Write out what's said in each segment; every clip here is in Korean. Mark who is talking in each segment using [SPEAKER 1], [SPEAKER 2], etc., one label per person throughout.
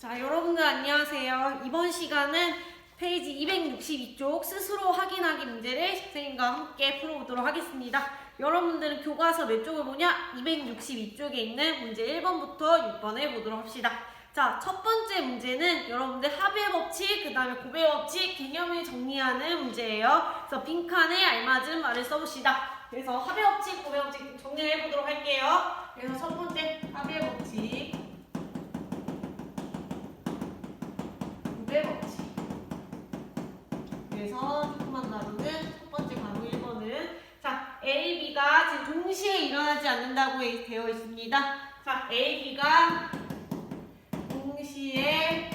[SPEAKER 1] 자, 여러분들 안녕하세요. 이번 시간은 페이지 262쪽 스스로 확인하기 문제를 선생님과 함께 풀어보도록 하겠습니다. 여러분들은 교과서 몇 쪽을 보냐? 262쪽에 있는 문제 1번부터 6번을 보도록 합시다. 자, 첫 번째 문제는 여러분들 합의 법칙, 그 다음에 고배 법칙, 개념을 정리하는 문제예요. 그래서 빈칸에 알맞은 말을 써봅시다. 그래서 합의 법칙, 고배 법칙 정리를 해보도록 할게요. 그래서 첫 번째 합의 법칙, 고배 법칙. 그래서 조금만 다루는 첫 번째 과목 1번은 자, A, B가 지금 동시에 일어나지 않는다고 되어 있습니다. 자, A, B가 동시에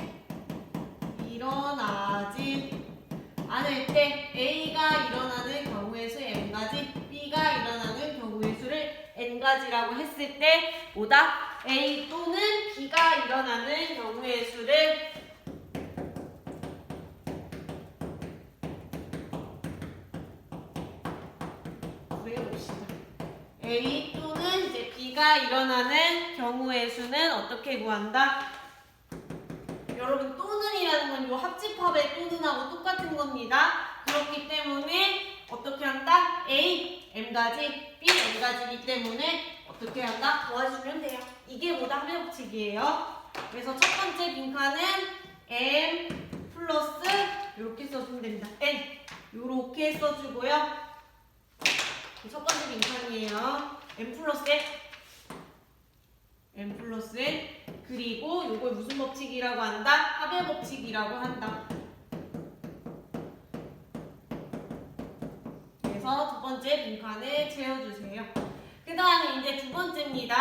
[SPEAKER 1] 일어나지 않을 때 A가 일어나는 경우의 수 N가지, B가 일어나는 경우의 수를 N가지라고 했을 때 뭐다? A 또는 B가 일어나는 경우의 수를 구해봅시다. A 또는 이제 B가 일어나는 경우의 수는 어떻게 구한다? 여러분 또는이라는 건 요 합집합의 또는하고 똑같은 겁니다. 그렇기 때문에 어떻게 한다? A, M가지, B, N가지이기 때문에 어떻게 한다? 도와주면 돼요. 이게 뭐다? 합의 법칙이에요. 그래서 첫 번째 빈칸은 M 플러스 이렇게 써주면 됩니다. N 이렇게 써주고요. 첫 번째 빈칸이에요. M 플러스 N, M 플러스 N. 그리고 요걸 무슨 법칙이라고 한다? 합의 법칙이라고 한다. 그래서 두 번째 빈칸에 채워주세요. 그 다음에 이제 두 번째입니다.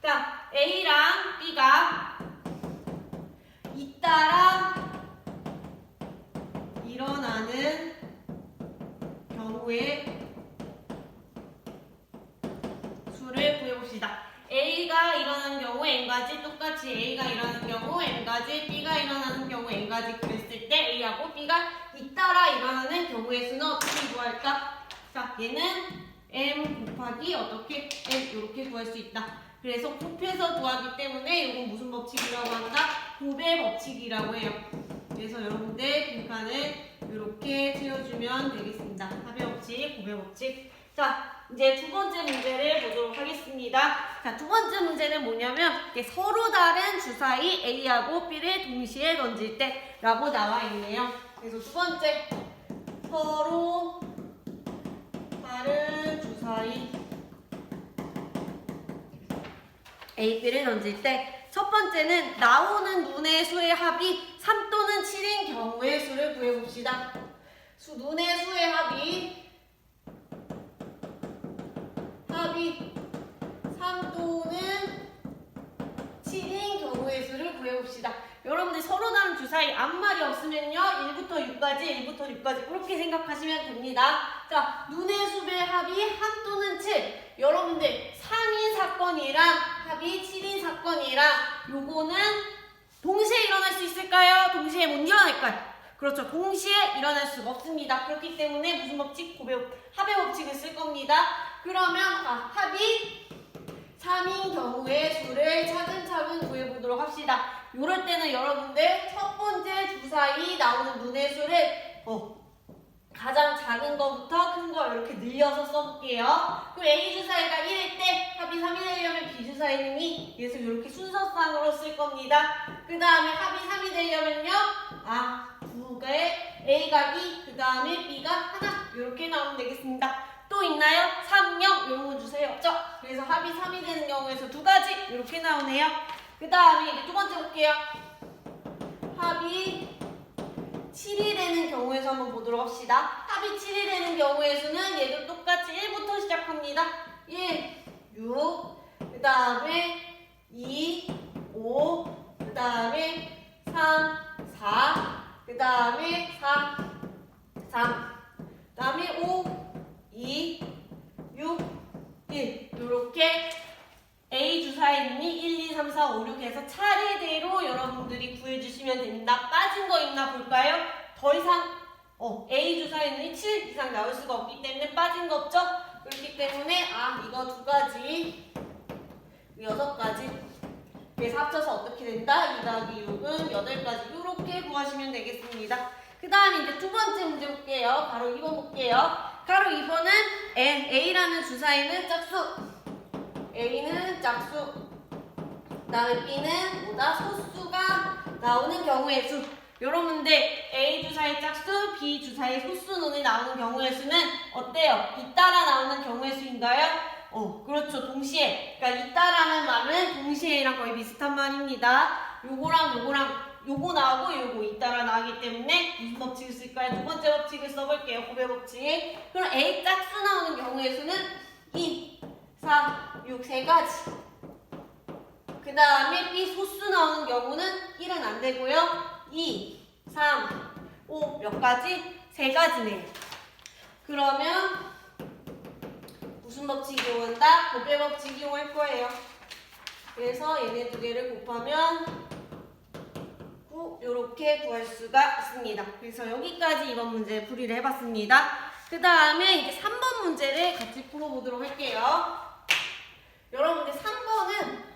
[SPEAKER 1] 자, A랑 B가 잇따라 일어나는 경우에 수를 구해봅시다. A가 일어나는 경우 N가지, 똑같이 A가 일어나는 경우 N가지, B가 일어나는 경우 N가지 그랬을 때 A하고 B가 잇따라 일어나는 경우의 수는 어떻게 구할까? 자, 얘는 M 곱하기 어떻게? N 이렇게 구할 수 있다. 그래서 곱해서 구하기 때문에 이건 무슨 법칙이라고 한다? 고배 법칙이라고 해요. 그래서 여러분들 빈칸을 이렇게 채워주면 되겠습니다. 합의 법칙, 고배 법칙. 자, 이제 두 번째 문제를 보도록 하겠습니다. 자, 두 번째 문제는 뭐냐면 서로 다른 주사위 A하고 B를 동시에 던질 때 라고 나와 있네요. 그래서 두 번째, 서로 다른 주사위 A, B를 던질 때 첫 번째는 나오는 눈의 수의 합이 3 또는 7인 경우의 수를 구해봅시다. 눈의 수의 합이 3 또는 7인 경우의 수를 구해봅시다. 여러분들 서로 다른 주사위 아무 말이 없으면요 1부터 6까지 그렇게 생각하시면 됩니다. 자, 눈의 수의 합이 3 또는 7. 여러분들 3인 사건이랑 합이 7인 사건이랑 요거는 동시에 일어날 수 있을까요? 동시에 못 일어날까요? 그렇죠. 동시에 일어날 수가 없습니다. 그렇기 때문에 무슨 법칙? 합의 법칙을 쓸 겁니다. 그러면 합이 3인 경우의 수를 차근차근 구해보도록 합시다. 이럴 때는 여러분들 첫 번째 주사위 나오는 눈의 수를 가장 작은 거부터 큰 거 이렇게 늘려서 써볼게요. 그럼 A 주사위가 1일 때 합이 3이 되려면 B 주사위는 2. 그래서 이렇게 순서상으로 쓸 겁니다. 그 다음에 합이 3이 되려면요. 두 개에 A가 2, 그 다음에 B가 1 이렇게 나오면 되겠습니다. 또 있나요? 3, 0 이런 거 주세요. 없죠? 그래서 합이 3이 되는 경우에서 두 가지 이렇게 나오네요. 그 다음에 이제 두 번째 볼게요. 합이 7이 되는 경우에서 한번 보도록 합시다. 합이 7이 되는 경우의 수는 얘도 똑같이 1부터 시작합니다. 1, 6, 그 다음에 2, 5, 그 다음에 3, 4, 그 다음에 4, 3, 그 다음에 5, 2, 6, 1 이렇게 A 주사위는이 1, 2, 3, 4, 5, 6 해서 차례대로 여러분들이 구해주시면 됩니다. 빠진 거 있나 볼까요? 더 이상 A 주사위는이 7 이상 나올 수가 없기 때문에 빠진 거 없죠? 그렇기 때문에 이거 두 가지, 6가지 그래서 합쳐서 어떻게 된다? 2 더하기 6은 8가지. 이렇게 구하시면 되겠습니다. 그 다음에 이제 두 번째 문제 볼게요. 바로 2번 볼게요. 바로 2번은 A라는 주사위는 짝수. A는 짝수. 그 다음에 B는 뭐다? 소수가 나오는 경우의 수. 여러분들 A 주사위 짝수, B 주사위 소수론이 나오는 경우의 수는 어때요? 잇따라 나오는 경우의 수인가요? 그렇죠. 동시에. 그러니까 잇따라는 말은 동시에랑 거의 비슷한 말입니다. 요거랑 요거 나오고 요거 잇따라 나오기 때문에 무슨 법칙을 쓸까요? 두 번째 법칙을 써볼게요. 곱의 법칙. 그럼 A 짝수 나오는 경우의 수는 2, 4, 6, 3가지. 그 다음에 B 소수 나오는 경우는 1은 안 되고요. 2, 3, 5 몇 가지? 3가지네요. 그러면 무슨 법칙 이용한다? 곱의 법칙 이용할 거예요. 그래서 얘네 두 개를 곱하면 9 이렇게 구할 수가 있습니다. 그래서 여기까지 이번 문제 풀이를 해봤습니다. 그 다음에 이제 3번 문제를 같이 풀어보도록 할게요. 여러분들 3번은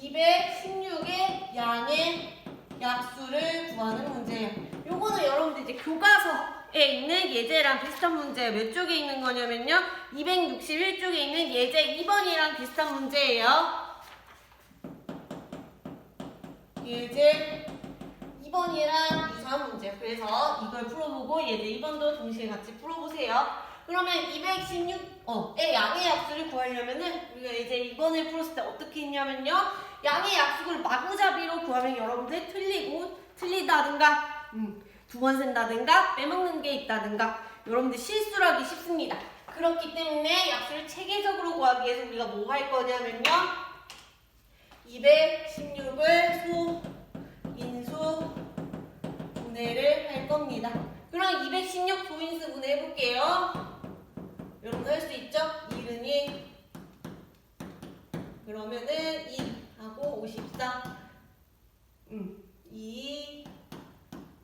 [SPEAKER 1] 216의 양의 약수를 구하는 문제예요. 요거는 여러분들 이제 교과서에 있는 예제랑 비슷한 문제예요. 몇 쪽에 있는 거냐면요. 261쪽에 있는 예제 2번이랑 비슷한 문제예요. 예제 2번이랑 유사한 문제. 그래서 이걸 풀어보고 예제 2번도 동시에 같이 풀어보세요. 그러면 216의 양의 약수를 구하려면은 우리가 이제 2번을 풀었을 때 어떻게 했냐면요. 양의 약수를 마구잡이로 구하면 여러분들 틀리다든가 2번 쓴다든가 빼먹는 게 있다든가 여러분들 실수를 하기 쉽습니다. 그렇기 때문에 약수를 체계적으로 구하기 위해서 우리가 뭐 할 거냐면요. 216을 소, 인수, 분해를 할 겁니다. 그럼 216 소인수 분해 해볼게요. 여러분 할 수 있죠? 1은 2 그러면은 2 하고 54 2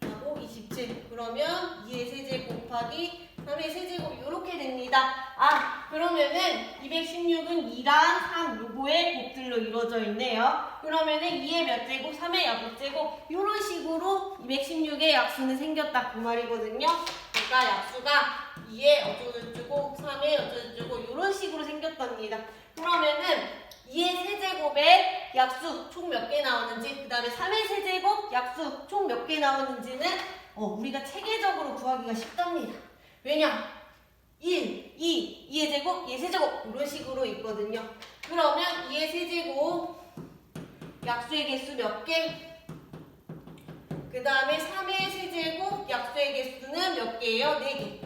[SPEAKER 1] 하고 27 그러면 2의 세제 곱하기 3의 세제곱 이렇게 됩니다. 그러면은 216은 2랑 3 요거의 곱들로 이루어져 있네요. 그러면은 2의 몇 제곱, 3의 몇 제곱 이런 식으로 216의 약수는 생겼다 그 말이거든요. 그러니까 약수가 2의 어쩌고저쩌고 3의 어쩌고저쩌고 이런 식으로 생겼답니다. 그러면은 2의 세제곱의 약수 총 몇 개 나오는지 그 다음에 3의 세제곱 약수 총 몇 개 나오는지는 우리가 체계적으로 구하기가 쉽답니다. 왜냐? 1, 2, 2의 제곱, 2의 세제곱 이런 식으로 있거든요. 그러면 2의 세제곱 약수의 개수 몇 개? 그 다음에 3의 세제곱 약수의 개수는 몇 개예요? 4개.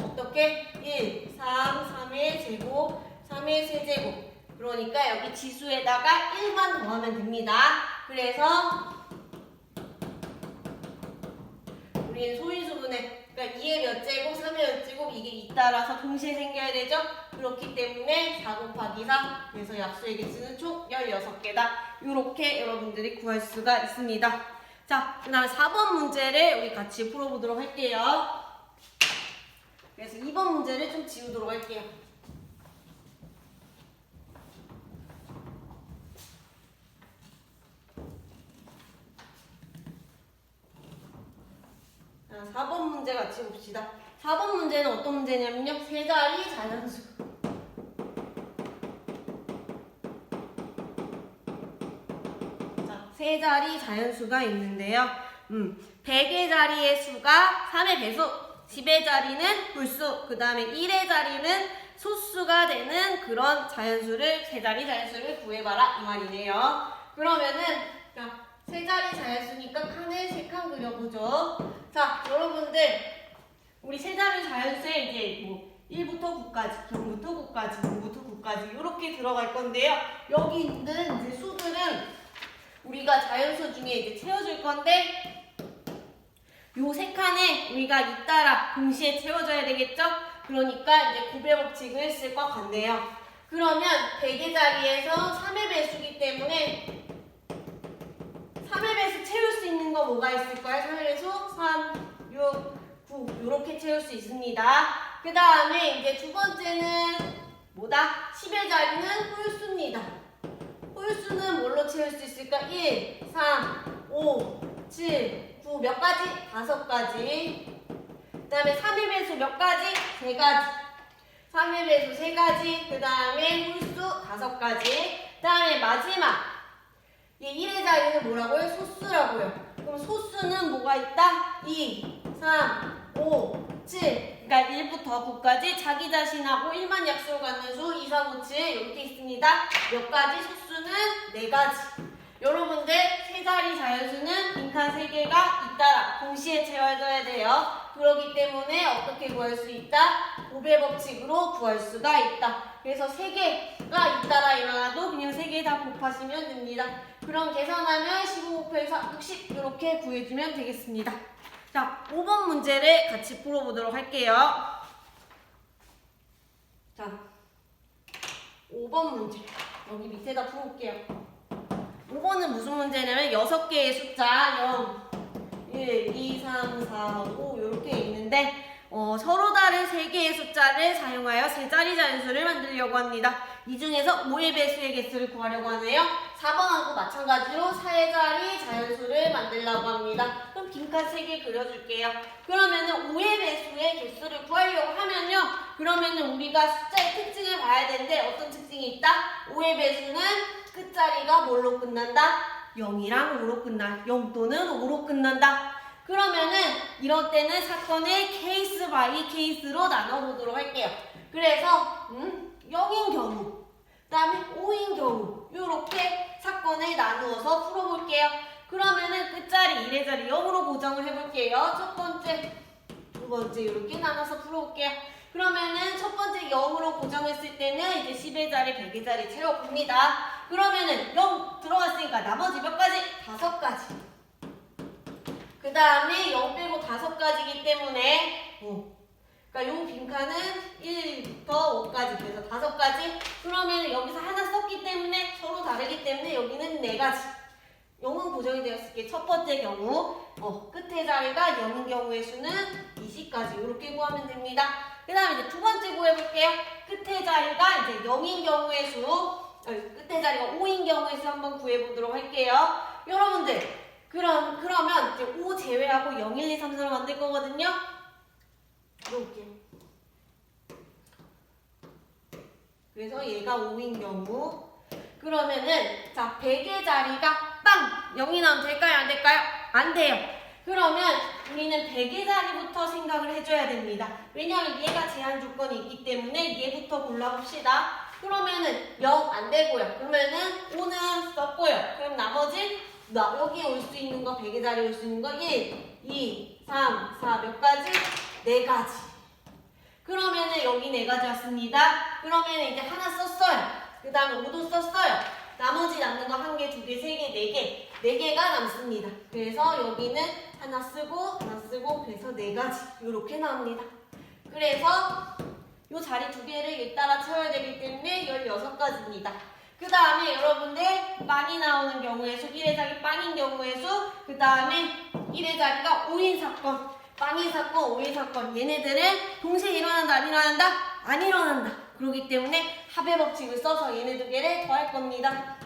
[SPEAKER 1] 어떻게? 1, 3, 3의 제곱, 3의 세제곱. 그러니까 여기 지수에다가 1만 더하면 됩니다. 그래서 우리는 소인수분해 그러니까 2의 몇 제곱, 3의 몇 제곱 이게 잇따라서 동시에 생겨야 되죠? 그렇기 때문에 4 곱하기 4 그래서 약수의 개수는 총 16개다. 이렇게 여러분들이 구할 수가 있습니다. 자, 그 다음에 4번 문제를 우리 같이 풀어보도록 할게요. 그래서 2번 문제를 좀 지우도록 할게요. 자, 4번 문제 같이 봅시다. 4번 문제는 어떤 문제냐면요. 세 자리 자연수. 자, 세 자리 자연수가 있는데요. 100의 자리의 수가 3의 배수, 10의 자리는 불수, 그 다음에 1의 자리는 소수가 되는 그런 자연수를, 세 자리 자연수를 구해봐라 이 말이네요. 그러면은 세 자리 자연수니까 칸을 3칸 그려보죠. 자, 여러분들 우리 세 자리 자연수에 이제 뭐 1부터 9까지, 0부터 9까지, 9부터 9까지 이렇게 들어갈 건데요. 여기 있는 이제 수들은 우리가 자연수 중에 이제 채워줄 건데 요 3칸에 우리가 잇따라 동시에 채워줘야 되겠죠? 그러니까 이제 곱의 법칙을 쓸 것 같네요. 그러면 100의 자리에서 3의 배수기 때문에 3의 배수 채울 수 있는 거 뭐가 있을까요? 3의 배수 3, 6, 9 이렇게 채울 수 있습니다. 그 다음에 이제 두 번째는 뭐다? 10의 자리는 홀수입니다. 홀수는 뭘로 채울 수 있을까? 1, 3, 5, 7, 9 몇 가지? 5가지. 그 다음에 3의 배수 몇 가지? 3가지. 3의 배수 3가지. 그 다음에 홀수 5가지. 그 다음에 마지막. 이 1의 자리는 뭐라고요? 소수라고요. 그럼 소수는 뭐가 있다? 2, 3, 5, 7. 그러니까 1부터 9까지 자기 자신하고 1만 약수를 갖는 수 2, 3, 5, 7 이렇게 있습니다. 몇 가지? 소수는 4가지. 여러분들 세 자리 자연수는 빈칸 3개가 잇따라 동시에 채워져야 돼요. 그렇기 때문에 어떻게 구할 수 있다? 곱의 법칙으로 구할 수가 있다. 그래서 3개가 잇따라 일어나도 그냥 3개 다 곱하시면 됩니다. 그럼 계산하면 15 곱하기 4, 60 이렇게 구해주면 되겠습니다. 자, 5번 문제를 같이 풀어보도록 할게요. 자, 5번 문제 여기 밑에다 풀어볼게요. 5번은 무슨 문제냐면 6개의 숫자 0, 1, 2, 3, 4, 5 이렇게 있는데 서로 다른 3개의 숫자를 사용하여 세 자리 자연수를 만들려고 합니다. 이 중에서 5의 배수의 개수를 구하려고 하네요. 4번하고 마찬가지로 4의 자리 자연수를 만들려고 합니다. 그럼 빈칸 3개 그려줄게요. 그러면은 5의 배수의 개수를 구하려고 하면요. 그러면은 우리가 숫자의 특징을 봐야 되는데 어떤 특징이 있다? 5의 배수는 끝자리가 뭘로 끝난다? 0이랑 5로 끝나. 0 또는 5로 끝난다. 그러면은 이럴 때는 사건을 케이스 바이 케이스로 나눠보도록 할게요. 그래서 0인 경우, 그 다음에 5인 경우 이렇게 사건을 나누어서 풀어볼게요. 그러면은 끝자리 1의 자리 0으로 고정을 해볼게요. 첫 번째, 두 번째 이렇게 나눠서 풀어볼게요. 그러면은 첫 번째 0으로 고정했을 때는 이제 10의 자리, 100의 자리 채워봅니다. 그러면은 0 들어갔으니까 나머지 몇 가지? 5가지. 그 다음에 0 빼고 5가지이기 때문에 그러니까 요 빈칸은 1부터 5까지 그래서 5가지. 그러면 여기서 하나 썼기 때문에 서로 다르기 때문에 여기는 4가지. 0은 고정이 되었을 때 첫 번째 경우 끝의 자리가 0인 경우의 수는 20까지 이렇게 구하면 됩니다. 그 다음에 이제 두 번째 구해볼게요. 끝의 자리가 이제 0인 경우의 수 끝의 자리가 5인 경우의 수 한번 구해보도록 할게요. 여러분들 그러면 이제 5 제외하고 0, 1, 2, 3, 4로 만들 거거든요. 볼게요. 그래서 얘가 5인 경우 그러면은 자 100의 자리가 빵! 0이 나오면 될까요? 안 될까요? 안 돼요. 그러면 우리는 100의 자리부터 생각을 해줘야 됩니다. 왜냐하면 얘가 제한 조건이 있기 때문에 얘부터 골라봅시다. 그러면은 0 안 되고요. 그러면은 5는 썼고요. 그럼 나머지 여기 올 수 있는 거 100의 자리 올 수 있는 거 1, 2, 3, 4 몇 가지? 4가지. 그러면은 여기 4가지 왔습니다. 그러면은 이제 하나 썼어요. 그 다음에 5도 썼어요. 나머지 남는 거 1개, 2개, 3개, 4개가 남습니다. 그래서 여기는 하나 쓰고 그래서 4가지 이렇게 나옵니다. 그래서 이 자리 2개를 잇따라 채워야 되기 때문에 16가지입니다. 그 다음에 여러분들 빵이 나오는 경우의 수, 1의 자리 빵인 경우의 수, 그 다음에 1의 자리가 5인 사건, 빵인 사건, 5인 사건 얘네들은 동시에 일어난다 안 일어난다? 안 일어난다. 그렇기 때문에 합의 법칙을 써서 얘네 2개를 더할 겁니다.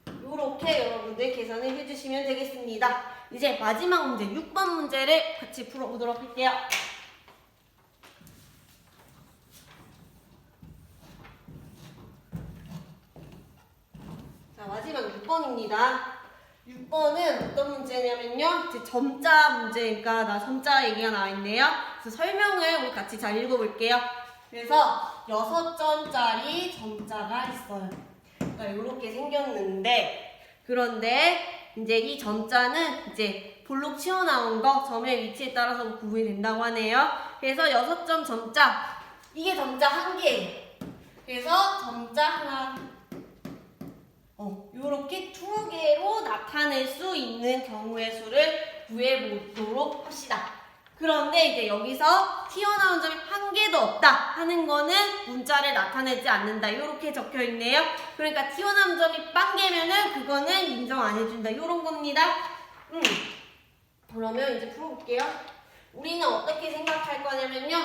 [SPEAKER 1] 이렇게 여러분들 계산을 해주시면 되겠습니다. 이제 마지막 문제 6번 문제를 같이 풀어보도록 할게요. 자, 마지막 6번입니다. 6번은 어떤 문제냐면요. 이제 점자 문제니까 나 점자 얘기가 나와 있네요. 그래서 설명을 우리 같이 잘 읽어볼게요. 그래서 6점짜리 점자가 있어요. 그러니까 이렇게 생겼는데 그런데 이제 이 점자는 이제 볼록 튀어나온 거 점의 위치에 따라서 구분이 된다고 하네요. 그래서 6점 점자 이게 점자 한 개예요. 그래서 점자 하나 요렇게 2개로 나타낼 수 있는 경우의 수를 구해보도록 합시다. 그런데 이제 여기서 튀어나온 점이 1개도 없다 하는 거는 문자를 나타내지 않는다. 요렇게 적혀 있네요. 그러니까 튀어나온 점이 0개면은 그거는 인정 안 해준다. 요런 겁니다. 그러면 이제 풀어볼게요. 우리는 어떻게 생각할 거냐면요.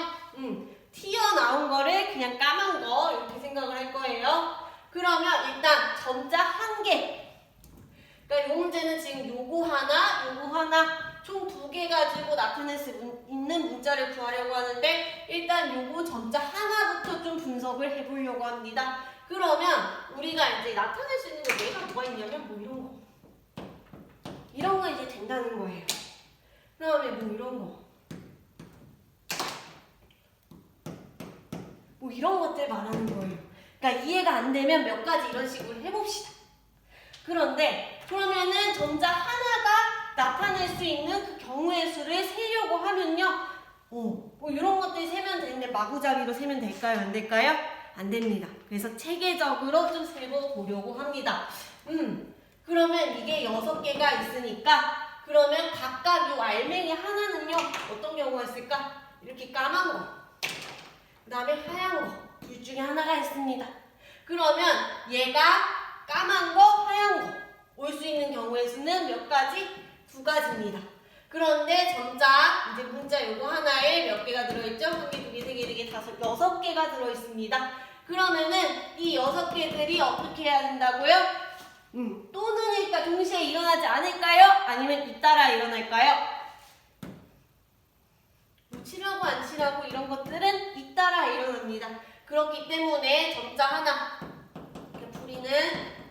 [SPEAKER 1] 튀어나온 거를 그냥 까만 거 이렇게 생각을 할 거예요. 그러면 일단 점자 한 개. 그러니까 이 문제는 지금 요거 하나 총 2개 가지고 나타낼 수 있는 문자를 구하려고 하는데 일단 요거 점자 하나부터 좀 분석을 해보려고 합니다. 그러면 우리가 이제 나타낼 수 있는 게 얘가 뭐가 있냐면 뭐 이런 거 이제 된다는 거예요. 그다음에 뭐 이런 거. 뭐 이런 것들 말하는 거예요. 그러니까 이해가 안 되면 몇 가지 이런 식으로 해봅시다. 그러면은 점자 하나가 나타낼 수 있는 그 경우의 수를 세려고 하면요. 뭐 이런 것들 세면 되는데 마구잡이로 세면 될까요? 안 될까요? 안 됩니다. 그래서 체계적으로 좀 세고 보려고 합니다. 그러면 이게 6개가 있으니까 그러면 각각 요 알맹이 하나는요. 어떤 경우가 있을까? 이렇게 까만 거. 그 다음에 하얀 거. 둘 중에 하나가 있습니다. 그러면 얘가 까만 거, 하얀 거 올 수 있는 경우의 수는 몇 가지? 2가지입니다. 그런데 점자, 이제 문자 요거 하나에 몇 개가 들어있죠? 1개, 2개, 3개, 4개, 5, 6개가 들어있습니다. 그러면은 이 6개들이 어떻게 해야 된다고요? 또는 일까 동시에 일어나지 않을까요? 아니면 잇따라 일어날까요? 치라고 안 치라고 이런 것들은 잇따라 일어납니다. 그렇기 때문에 점자 하나, 우리는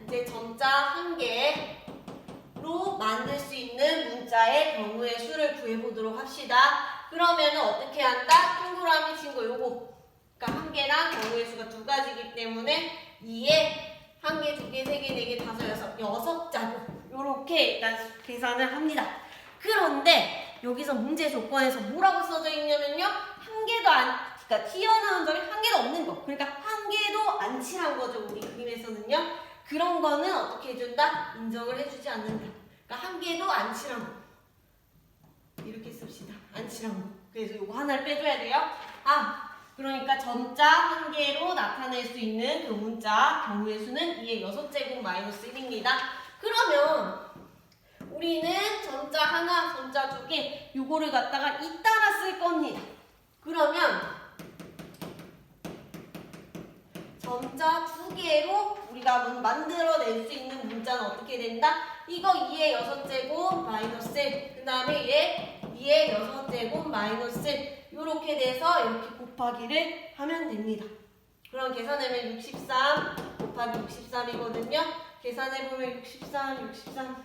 [SPEAKER 1] 이제 점자 한 개로 만들 수 있는 문자의 경우의 수를 구해보도록 합시다. 그러면 어떻게 한다? 동그라미 친 거 요거. 그러니까 한 개랑 경우의 수가 2가지이기 때문에 2에 1개, 2개, 3개, 4개, 5, 6 자고 요렇게 일단 계산을 합니다. 그런데 여기서 문제 조건에서 뭐라고 써져 있냐면요. 그러니까 튀어나온 점이 1개도 없는 거. 그러니까 1개도 안 칠한 거죠. 우리 그림에서는요. 그런 거는 어떻게 해준다? 인정을 해주지 않는다. 그러니까 1개도 안 칠한 거. 이렇게 씁시다. 안 칠한 거. 그래서 요거 하나를 빼줘야 돼요. 그러니까 점자 1개로 나타낼 수 있는 그 문자 경우의 수는 2의 6제곱 마이너스 1입니다. 그러면 우리는 점자 하나, 점자 2개 요거를 갖다가 잇따라 쓸 겁니다. 그러면 점자 2개로 우리가 만들어낼 수 있는 문자는 어떻게 된다? 이거 2의 6제곱 마이너스 1, 그 다음에 얘 2의 6제곱 마이너스 1 이렇게 돼서 이렇게 곱하기를 하면 됩니다. 그럼 계산하면 63 곱하기 63이거든요. 계산해보면 63, 3,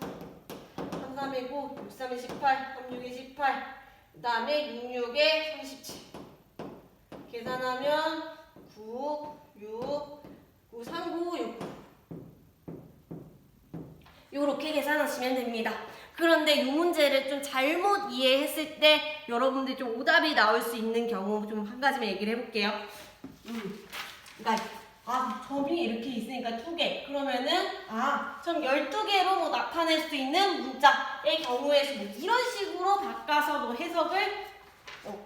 [SPEAKER 1] 3에 9, 6, 3에 18, 3, 6에 18, 그 다음에 6, 6에 37. 계산하면 9, 6, 9, 3, 9, 6. 요렇게 계산하시면 됩니다. 그런데 이 문제를 좀 잘못 이해했을 때 여러분들 좀 오답이 나올 수 있는 경우 좀 한 가지만 얘기를 해볼게요. 그러니까 점이 이렇게 있으니까 2개. 그러면은 점 12개로 뭐 나타낼 수 있는 문자의 경우에 수 이런 식으로 바꿔서 뭐 해석을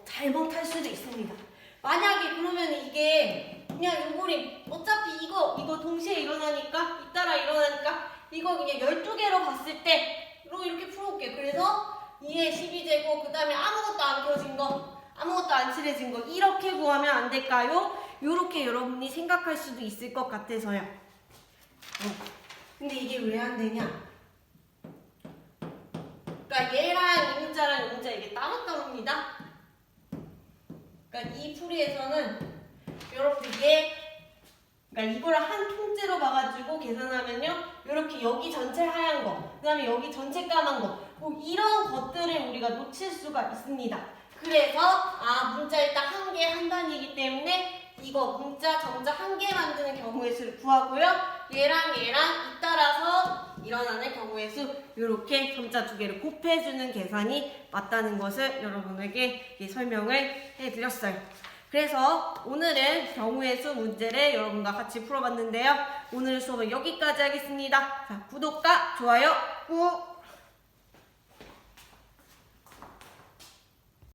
[SPEAKER 1] 잘못할 수도 있습니다. 만약에 그러면 이게 그냥 요거리 어차피 이거 동시에 일어나니까 잇따라 일어나니까 이거 그냥 12개로 봤을 때로 이렇게 풀어볼게요. 그래서 2의 12제곱 그 다음에 아무것도 안 펴진 거 아무것도 안 칠해진 거 이렇게 구하면 안 될까요? 요렇게 여러분이 생각할 수도 있을 것 같아서요. 근데 이게 왜 안 되냐? 그러니까 얘랑 이 문자랑 이 문자 이게 따로따로입니다. 그러니까 이 풀이에서는 여러분들 그러니까 이거를 한 통째로 봐가지고 계산하면요. 이렇게 여기 전체 하얀 거, 그 다음에 여기 전체 까만 거, 뭐 이런 것들을 우리가 놓칠 수가 있습니다. 그래서 문자 일단 1개 한 단위이기 때문에 이거 문자 점자 1개 만드는 경우의 수를 구하고요. 얘랑 잇따라서 일어나는 경우의 수 이렇게 점자 2개를 곱해주는 계산이 맞다는 것을 여러분에게 설명을 해드렸어요. 그래서 오늘은 경우의 수 문제를 여러분과 같이 풀어봤는데요. 오늘 수업은 여기까지 하겠습니다. 자, 구독과 좋아요 꾹!